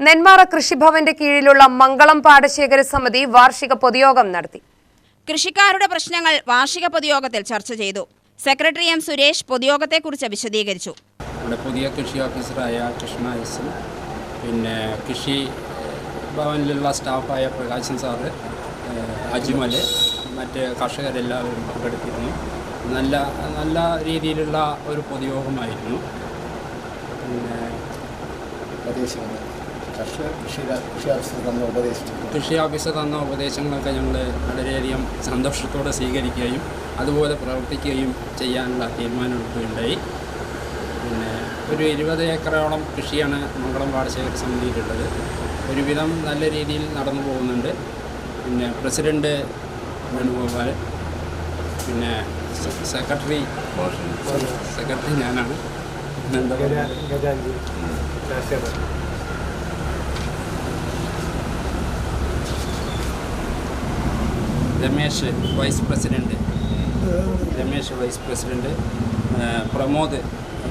നെന്മാറ കൃഷിഭവന്റെ കീഴിലുള്ള മംഗളം പാടശേഖര സമിതി വാർഷിക പൊതുയോഗം നടത്തി. കൃഷിക്കാരുടെ പ്രശ്നങ്ങൾ വാർഷിക പൊതുയോഗത്തിൽ ചർച്ച ചെയ്തു. സെക്രട്ടറി എം സുരേഷ് പൊതുയോഗത്തെക്കുറിച്ച് വിശദീകരിച്ചു. പുതിയ കൃഷി ഓഫീസറായ കൃഷ്ണ എസും പിന്നെ കൃഷി ഭവനിലുള്ള സ്റ്റാഫായ പ്രകാശൻ സാറ്, അജ്മൽ, മറ്റ് കർഷകരെല്ലാവരും പങ്കെടുത്തിരുന്നു. നല്ല രീതിയിലുള്ള ഒരു പൊതുയോഗമായിരുന്നു. പിന്നെ കൃഷി ഓഫീസർ തന്ന ഉപദേശങ്ങളൊക്കെ ഞങ്ങൾ വളരെയധികം സന്തോഷത്തോടെ സ്വീകരിക്കുകയും അതുപോലെ പ്രവർത്തിക്കുകയും ചെയ്യാനുള്ള തീരുമാനമെടുക്കുകയുണ്ടായി. പിന്നെ ഒരു 20 ഏക്കറോളം കൃഷിയാണ് മംഗളം പാടശേഖര സമിതിയിലുള്ളത്. ഒരുവിധം നല്ല രീതിയിൽ നടന്നു പോകുന്നുണ്ട്. പിന്നെ പ്രസിഡന്റ് വേണുഗോപാൽ, പിന്നെ സെക്രട്ടറി ഞാനാണ്. Ramesh vice president, Pramod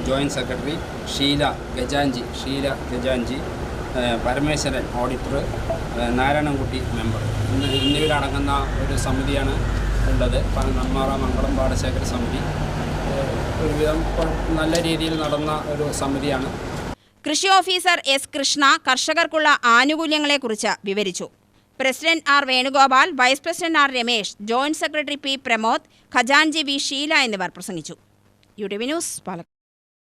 joint secretary, Sheela ഗജാഞ്ചി, പരമേശ്വരൻ ഓഡിറ്റർ, നാരായണൻകുട്ടി മെമ്പർ എന്നിവരടങ്ങുന്ന ഒരു സമിതിയാണ് ഉള്ളത്. നെന്മാറ മംഗളം പാടശേഖര സമിതി ഒരുവിധം നല്ല രീതിയിൽ നടന്ന ഒരു സമിതിയാണ്. കൃഷി ഓഫീസർ എസ് കൃഷ്ണ കർഷകർക്കുള്ള ആനുകൂല്യങ്ങളെക്കുറിച്ച് വിവരിച്ചു. President R Venugopal, vice president R Ramesh, joint secretary P Pramod, ഖജാൻജി വി ഷീല എന്നിവർ പ്രസംഗിച്ചു. UTV news Palakkad.